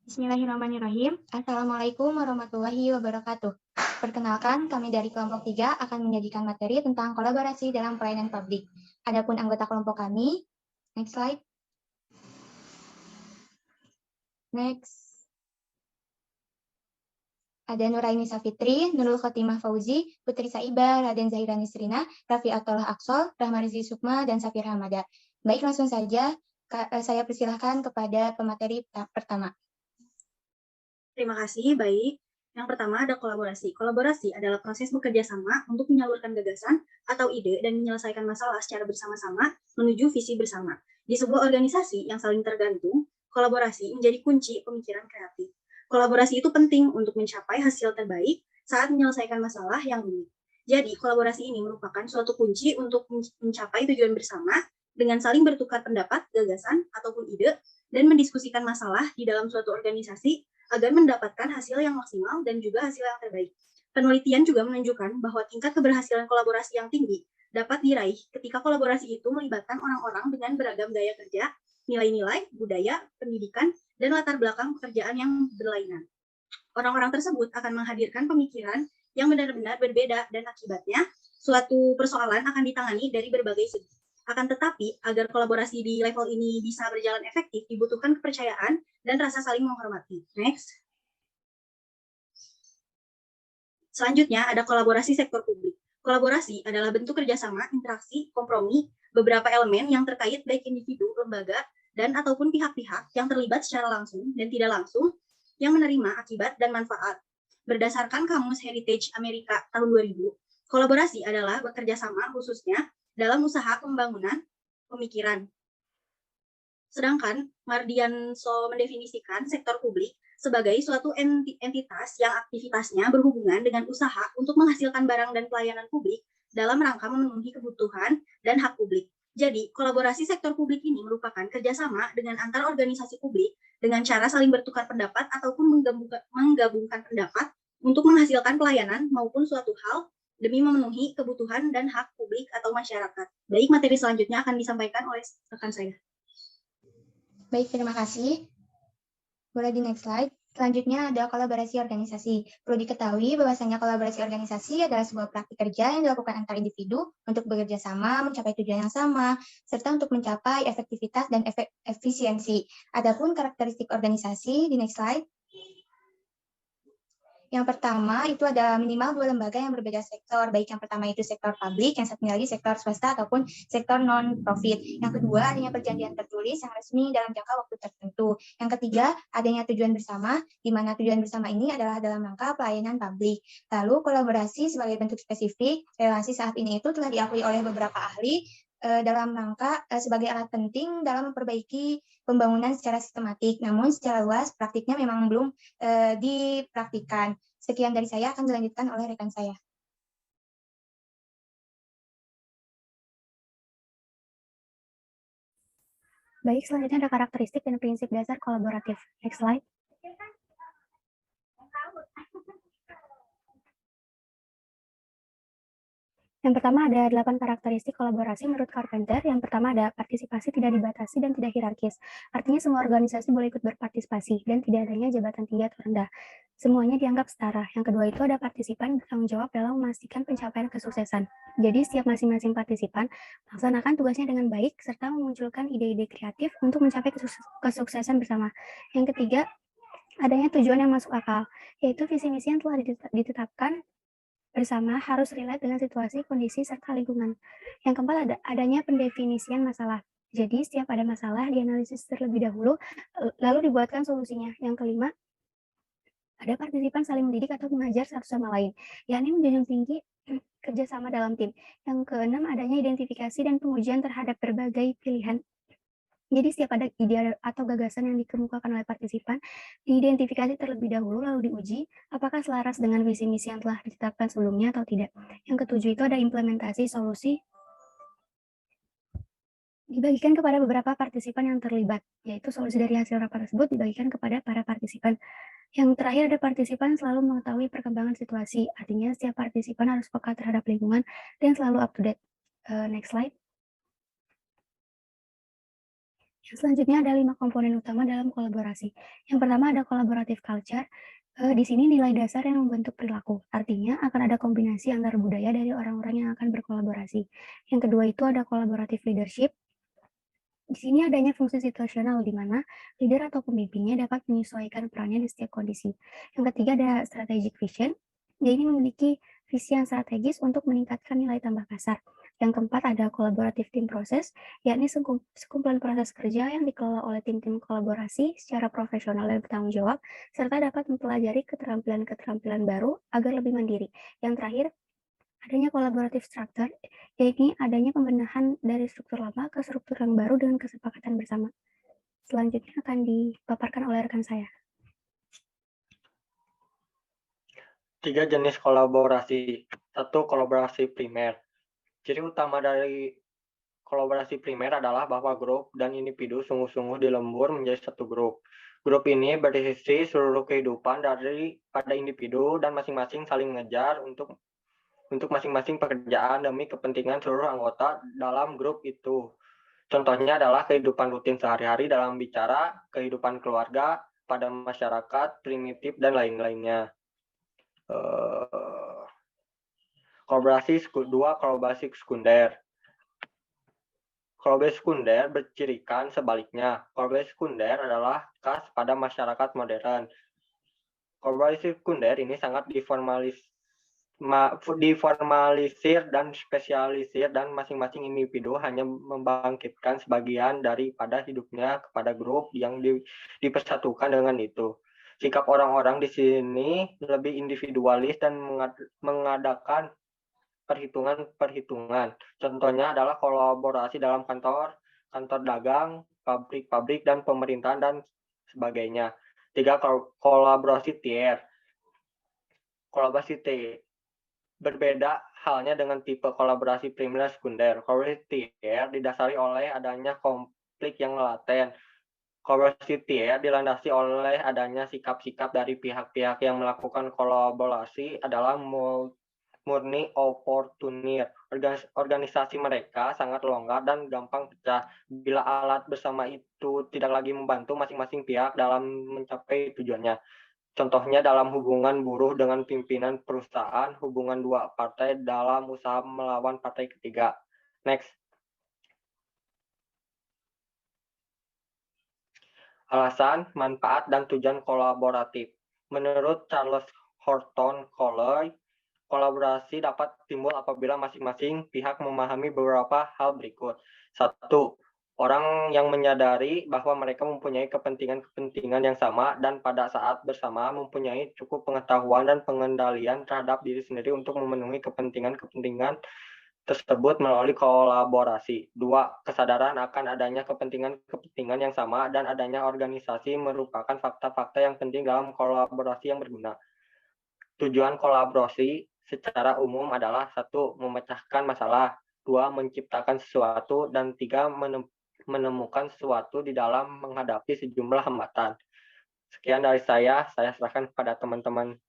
Bismillahirrahmanirrahim. Assalamualaikum warahmatullahi wabarakatuh. Perkenalkan, kami dari kelompok 3 akan menyajikan materi tentang kolaborasi dalam pelayanan publik. Adapun anggota kelompok kami, next slide. Next. Ada Nuraini Safitri, Nurul Khotimah Fauzi, Putri Saiba, Raden Zahira Nisrina, Raffi Atollah Aksol, Rahmarizi Sukma, dan Safir Hamada. Baik, langsung saja saya persilahkan kepada pemateri pertama. Terima kasih, baik. Yang pertama ada kolaborasi. Kolaborasi adalah proses bekerja sama untuk menyalurkan gagasan atau ide dan menyelesaikan masalah secara bersama-sama menuju visi bersama. Di sebuah organisasi yang saling tergantung, kolaborasi menjadi kunci pemikiran kreatif. Kolaborasi itu penting untuk mencapai hasil terbaik saat menyelesaikan masalah yang rumit. Jadi, kolaborasi ini merupakan suatu kunci untuk mencapai tujuan bersama dengan saling bertukar pendapat, gagasan, ataupun ide, dan mendiskusikan masalah di dalam suatu organisasi agar mendapatkan hasil yang maksimal dan juga hasil yang terbaik. Penelitian juga menunjukkan bahwa tingkat keberhasilan kolaborasi yang tinggi dapat diraih ketika kolaborasi itu melibatkan orang-orang dengan beragam gaya kerja, nilai-nilai, budaya, pendidikan, dan latar belakang pekerjaan yang berlainan. Orang-orang tersebut akan menghadirkan pemikiran yang benar-benar berbeda dan akibatnya suatu persoalan akan ditangani dari berbagai segi. Akan tetapi, agar kolaborasi di level ini bisa berjalan efektif, dibutuhkan kepercayaan dan rasa saling menghormati. Next. Selanjutnya, ada kolaborasi sektor publik. Kolaborasi adalah bentuk kerjasama, interaksi, kompromi, beberapa elemen yang terkait baik individu, lembaga, dan ataupun pihak-pihak yang terlibat secara langsung dan tidak langsung yang menerima akibat dan manfaat. Berdasarkan Kamus Heritage Amerika tahun 2000, kolaborasi adalah bekerja sama khususnya dalam usaha pembangunan pemikiran. Sedangkan Mardianso mendefinisikan sektor publik sebagai suatu entitas yang aktivitasnya berhubungan dengan usaha untuk menghasilkan barang dan pelayanan publik dalam rangka memenuhi kebutuhan dan hak publik. Jadi, kolaborasi sektor publik ini merupakan kerjasama dengan antar organisasi publik dengan cara saling bertukar pendapat ataupun menggabungkan pendapat untuk menghasilkan pelayanan maupun suatu hal demi memenuhi kebutuhan dan hak publik atau masyarakat. Baik, materi selanjutnya akan disampaikan oleh rekan saya. Baik, terima kasih. Boleh di next slide. Selanjutnya ada kolaborasi organisasi. Perlu diketahui bahwasanya kolaborasi organisasi adalah sebuah praktik kerja yang dilakukan antar individu untuk bekerja sama, mencapai tujuan yang sama, serta untuk mencapai efektivitas dan efisiensi. Adapun karakteristik organisasi di next slide. Yang pertama itu ada minimal 2 lembaga yang berbeda sektor, baik yang pertama itu sektor publik, yang satunya lagi sektor swasta ataupun sektor non-profit. Yang kedua adanya perjanjian tertulis yang resmi dalam jangka waktu tertentu. Yang ketiga adanya tujuan bersama, di mana tujuan bersama ini adalah dalam rangka pelayanan publik. Lalu kolaborasi sebagai bentuk spesifik, relasi saat ini itu telah diakui oleh beberapa ahli dalam rangka sebagai alat penting dalam memperbaiki pembangunan secara sistematik. Namun secara luas praktiknya memang belum dipraktikkan. Sekian dari saya, akan dilanjutkan oleh rekan saya. Baik, selanjutnya ada karakteristik dan prinsip dasar kolaboratif. Next slide. Yang pertama ada 8 karakteristik kolaborasi menurut Carpenter. Yang pertama ada partisipasi tidak dibatasi dan tidak hierarkis. Artinya semua organisasi boleh ikut berpartisipasi dan tidak adanya jabatan tinggi atau rendah. Semuanya dianggap setara. Yang kedua itu ada partisipan bertanggung jawab dalam memastikan pencapaian kesuksesan. Jadi setiap masing-masing partisipan melaksanakan tugasnya dengan baik serta memunculkan ide-ide kreatif untuk mencapai kesuksesan bersama. Yang ketiga, adanya tujuan yang masuk akal, yaitu visi misi yang telah ditetapkan bersama harus relate dengan situasi, kondisi, serta lingkungan. Yang keempat adanya pendefinisian masalah. Jadi setiap ada masalah dianalisis terlebih dahulu, lalu dibuatkan solusinya. Yang kelima, ada partisipan saling mendidik atau mengajar satu sama lain, yakni menjunjung tinggi kerjasama dalam tim. Yang keenam, adanya identifikasi dan pengujian terhadap berbagai pilihan. Jadi setiap ada ide atau gagasan yang dikemukakan oleh partisipan, diidentifikasi terlebih dahulu lalu diuji apakah selaras dengan visi misi yang telah ditetapkan sebelumnya atau tidak. Yang ketujuh itu ada implementasi solusi dibagikan kepada beberapa partisipan yang terlibat, yaitu solusi dari hasil rapat tersebut dibagikan kepada para partisipan. Yang terakhir ada partisipan selalu mengetahui perkembangan situasi, artinya setiap partisipan harus peka terhadap lingkungan dan selalu up to date. Next slide. Selanjutnya ada 5 komponen utama dalam kolaborasi. Yang pertama ada collaborative culture. Di sini nilai dasar yang membentuk perilaku. Artinya akan ada kombinasi antar budaya dari orang-orang yang akan berkolaborasi. Yang kedua itu ada collaborative leadership. Di sini adanya fungsi situasional di mana leader atau pemimpinnya dapat menyesuaikan perannya di setiap kondisi. Yang ketiga ada strategic vision. Dia ini memiliki visi yang strategis untuk meningkatkan nilai tambah kasar. Yang keempat ada collaborative team process, yakni sekumpulan proses kerja yang dikelola oleh tim-tim kolaborasi secara profesional dan bertanggung jawab, serta dapat mempelajari keterampilan-keterampilan baru agar lebih mandiri. Yang terakhir, adanya collaborative structure, yaitu adanya pembenahan dari struktur lama ke struktur yang baru dengan kesepakatan bersama. Selanjutnya akan dipaparkan oleh rekan saya. 3 jenis kolaborasi. 1. Kolaborasi primer. Ciri utama dari kolaborasi primer adalah bahwa grup dan individu sungguh-sungguh dilembur menjadi satu grup. Grup ini berisi seluruh kehidupan pada individu dan masing-masing saling mengejar untuk masing-masing pekerjaan demi kepentingan seluruh anggota dalam grup itu. Contohnya adalah kehidupan rutin sehari-hari dalam bicara, kehidupan keluarga, pada masyarakat, primitif, dan lain-lainnya. Kolaborasi sekunder. Kolaborasi sekunder bercirikan sebaliknya. Kolaborasi sekunder adalah khas pada masyarakat modern. Kolaborasi sekunder ini sangat diformalisir dan spesialisir, dan masing-masing individu hanya membangkitkan sebagian daripada hidupnya kepada grup yang dipersatukan dengan itu. Sikap orang-orang di sini lebih individualis dan mengadakan perhitungan. Contohnya adalah kolaborasi dalam kantor dagang, pabrik-pabrik, dan pemerintahan, dan sebagainya. 3. Kolaborasi tier. Kolaborasi tier berbeda halnya dengan tipe kolaborasi primer dan sekunder. Kolaborasi tier didasari oleh adanya konflik yang laten. Kolaborasi tier dilandasi oleh adanya sikap-sikap dari pihak-pihak yang melakukan kolaborasi adalah murni oportunir. Organisasi mereka sangat longgar dan gampang pecah bila alat bersama itu tidak lagi membantu masing-masing pihak dalam mencapai tujuannya. Contohnya dalam hubungan buruh dengan pimpinan perusahaan, hubungan dua partai dalam usaha melawan partai ketiga. Next. Alasan, manfaat, dan tujuan kolaboratif. Menurut Charles Horton Cooley, kolaborasi dapat timbul apabila masing-masing pihak memahami beberapa hal berikut. 1. Orang yang menyadari bahwa mereka mempunyai kepentingan yang sama dan pada saat bersama mempunyai cukup pengetahuan dan pengendalian terhadap diri sendiri untuk memenuhi kepentingan tersebut melalui kolaborasi. 2. Kesadaran akan adanya kepentingan yang sama dan adanya organisasi merupakan fakta-fakta yang penting dalam kolaborasi yang berguna. Tujuan kolaborasi secara umum adalah 1. Memecahkan masalah, 2. Menciptakan sesuatu, dan 3. Menemukan sesuatu di dalam menghadapi sejumlah hambatan. Sekian dari saya serahkan kepada teman-teman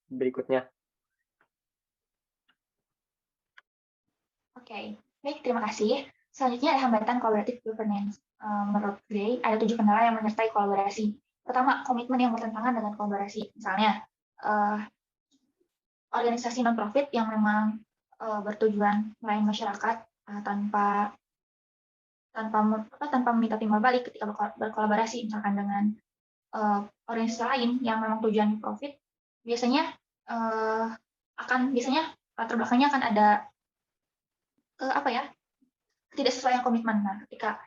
berikutnya. Oke, baik, terima kasih. Selanjutnya ada hambatan collaborative governance. Menurut Gray, ada 7 kendala yang menyertai kolaborasi. Pertama, komitmen yang bertentangan dengan kolaborasi. Misalnya, organisasi non-profit yang memang bertujuan melayani masyarakat tanpa meminta timbal balik ketika berkolaborasi, misalkan dengan organisasi lain yang memang tujuan profit, biasanya latar belakangnya akan ada tidak sesuai yang komitmen. Nah, ketika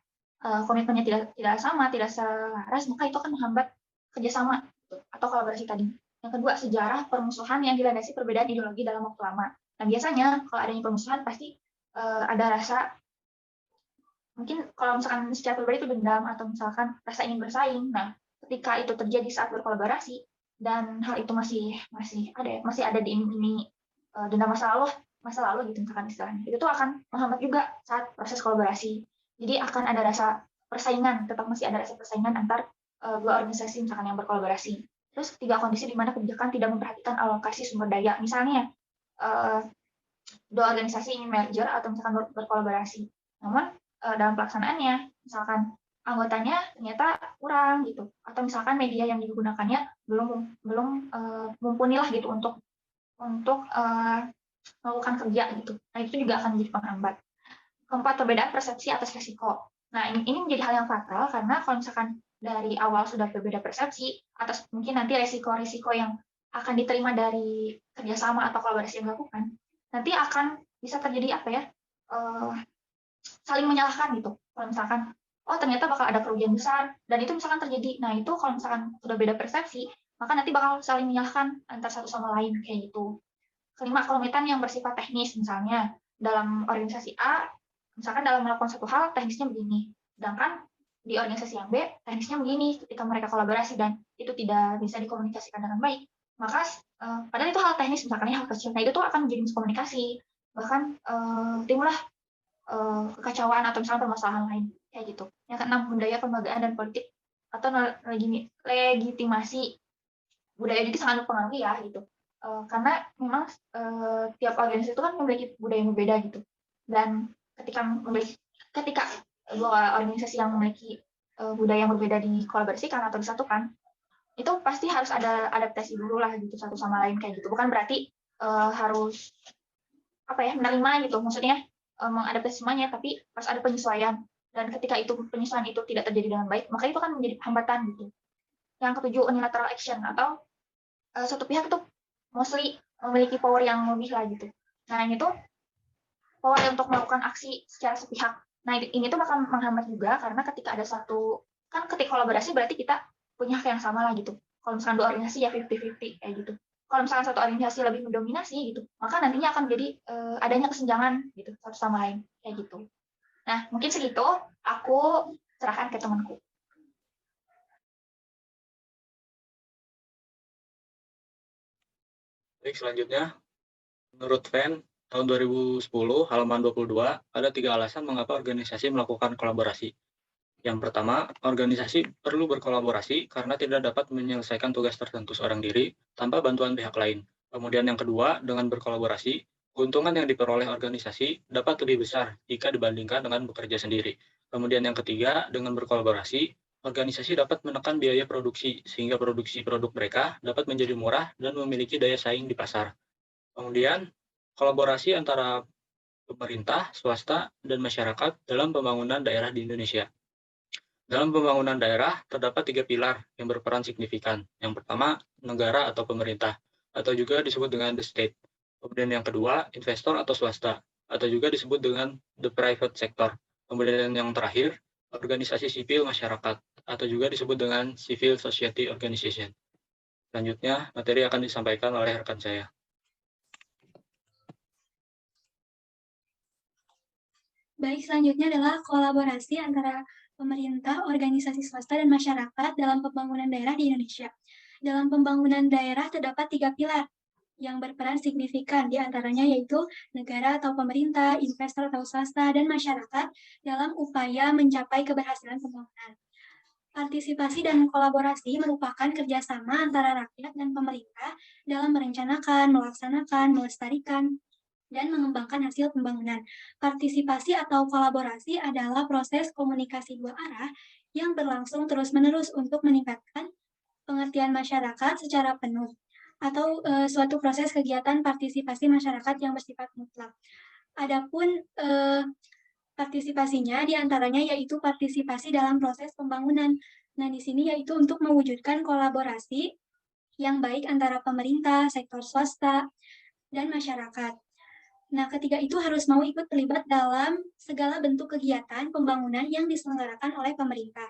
komitmennya tidak sama, tidak selaras, maka itu akan menghambat kerjasama atau kolaborasi tadi. Yang kedua, sejarah permusuhan yang dilandasi perbedaan ideologi dalam waktu lama. Nah, biasanya kalau adanya permusuhan pasti ada rasa, mungkin kalau misalkan secara pribadi itu dendam atau misalkan rasa ingin bersaing. Nah, ketika itu terjadi saat berkolaborasi dan hal itu masih ada di ini dendam masa lalu gitu misalkan istilahnya, itu tuh akan menghambat juga saat proses kolaborasi. Jadi akan ada rasa persaingan, tetap masih ada rasa persaingan antar dua organisasi misalkan yang berkolaborasi. Terus 3 kondisi di mana kebijakan tidak memperhatikan alokasi sumber daya. Misalnya dua organisasi ingin merger atau misalkan berkolaborasi, namun dalam pelaksanaannya misalkan anggotanya ternyata kurang gitu, atau misalkan media yang digunakannya belum mumpuni lah gitu untuk melakukan kerja gitu. Nah itu juga akan menjadi penghambat. Keempat, perbedaan persepsi atas resiko. Nah ini menjadi hal yang fatal karena kalau misalkan dari awal sudah berbeda persepsi atas mungkin nanti resiko-resiko yang akan diterima dari kerjasama atau kolaborasi yang dilakukan, nanti akan bisa terjadi apa ya, saling menyalahkan gitu. Kalau misalkan, oh ternyata bakal ada kerugian besar, dan itu misalkan terjadi. Nah itu kalau misalkan sudah beda persepsi, maka nanti bakal saling menyalahkan antar satu sama lain kayak gitu. Kelima, kerumitan yang bersifat teknis, misalnya dalam organisasi A, misalkan dalam melakukan satu hal teknisnya begini, sedangkan di organisasi yang B teknisnya begini ketika mereka kolaborasi dan itu tidak bisa dikomunikasikan dengan baik, maka padahal itu hal teknis misalkan hal kecil, nah itu tuh akan menjadi miskomunikasi, bahkan timbullah kekacauan atau misalnya permasalahan lain kayak gitu. Yang keenam, budaya pelembagaan dan politik atau legitimasi budaya juga sangat mempengaruhi ya gitu. Karena memang tiap organisasi itu kan memiliki budaya yang berbeda gitu. Dan ketika dua organisasi yang memiliki budaya yang berbeda dikolaborasikan atau disatukan, itu pasti harus ada adaptasi dulu lah gitu satu sama lain kayak gitu. Bukan berarti harus apa ya menerima gitu, maksudnya mengadaptasi semuanya, tapi harus ada penyesuaian. Dan ketika itu penyesuaian itu tidak terjadi dengan baik, maka itu akan menjadi hambatan gitu. Yang ketujuh, unilateral action atau satu pihak itu mostly memiliki power yang lebih lah gitu. Nah ini tuh power untuk melakukan aksi secara sepihak. Nah ini tuh bakal menghambat juga karena ketika ada satu, kan ketika kolaborasi berarti kita punya hak yang sama lah gitu. Kalau misalkan dua organisasi ya 50-50 kayak gitu. Kalau misalkan satu organisasi lebih mendominasi gitu, maka nantinya akan jadi adanya kesenjangan gitu satu sama lain kayak gitu. Nah mungkin segitu, aku serahkan ke temanku. Baik, selanjutnya, menurut Venn, tahun 2010, halaman 22, ada 3 alasan mengapa organisasi melakukan kolaborasi. Yang pertama, organisasi perlu berkolaborasi karena tidak dapat menyelesaikan tugas tertentu seorang diri tanpa bantuan pihak lain. Kemudian yang kedua, dengan berkolaborasi, keuntungan yang diperoleh organisasi dapat lebih besar jika dibandingkan dengan bekerja sendiri. Kemudian yang ketiga, dengan berkolaborasi, organisasi dapat menekan biaya produksi sehingga produksi produk mereka dapat menjadi murah dan memiliki daya saing di pasar. Kemudian, kolaborasi antara pemerintah, swasta, dan masyarakat dalam pembangunan daerah di Indonesia. Dalam pembangunan daerah, terdapat 3 pilar yang berperan signifikan. Yang pertama, negara atau pemerintah, atau juga disebut dengan the state. Kemudian yang kedua, investor atau swasta, atau juga disebut dengan the private sector. Kemudian yang terakhir, organisasi sipil masyarakat, atau juga disebut dengan civil society organization. Selanjutnya, materi akan disampaikan oleh rekan saya. Baik, selanjutnya adalah kolaborasi antara pemerintah, organisasi swasta, dan masyarakat dalam pembangunan daerah di Indonesia. Dalam pembangunan daerah terdapat 3 pilar yang berperan signifikan, di antaranya yaitu negara atau pemerintah, investor atau swasta, dan masyarakat dalam upaya mencapai keberhasilan pembangunan. Partisipasi dan kolaborasi merupakan kerjasama antara rakyat dan pemerintah dalam merencanakan, melaksanakan, melestarikan, dan mengembangkan hasil pembangunan. Partisipasi atau kolaborasi adalah proses komunikasi dua arah yang berlangsung terus-menerus untuk meningkatkan pengertian masyarakat secara penuh, atau suatu proses kegiatan partisipasi masyarakat yang bersifat mutlak. Adapun partisipasinya diantaranya yaitu partisipasi dalam proses pembangunan. Nah, di sini yaitu untuk mewujudkan kolaborasi yang baik antara pemerintah, sektor swasta, dan masyarakat. Nah, ketiga itu harus mau ikut terlibat dalam segala bentuk kegiatan pembangunan yang diselenggarakan oleh pemerintah.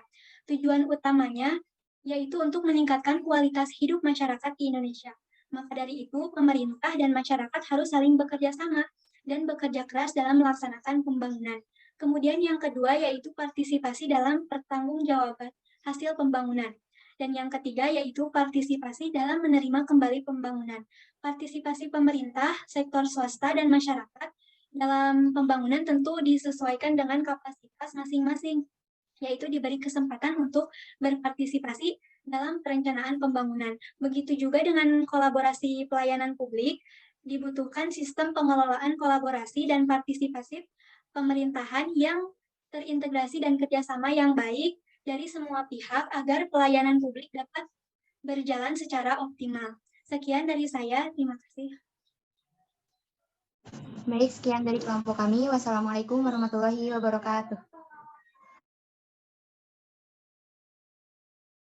Tujuan utamanya yaitu untuk meningkatkan kualitas hidup masyarakat di Indonesia. Maka dari itu, pemerintah dan masyarakat harus saling bekerja sama dan bekerja keras dalam melaksanakan pembangunan. Kemudian yang kedua yaitu partisipasi dalam pertanggungjawaban hasil pembangunan. Dan yang ketiga yaitu partisipasi dalam menerima kembali pembangunan. Partisipasi pemerintah, sektor swasta, dan masyarakat dalam pembangunan tentu disesuaikan dengan kapasitas masing-masing, yaitu diberi kesempatan untuk berpartisipasi dalam perencanaan pembangunan. Begitu juga dengan kolaborasi pelayanan publik, dibutuhkan sistem pengelolaan kolaborasi dan partisipasi pemerintahan yang terintegrasi dan kerjasama yang baik dari semua pihak agar pelayanan publik dapat berjalan secara optimal. Sekian dari saya, terima kasih. Baik, sekian dari kelompok kami. Wassalamualaikum warahmatullahi wabarakatuh.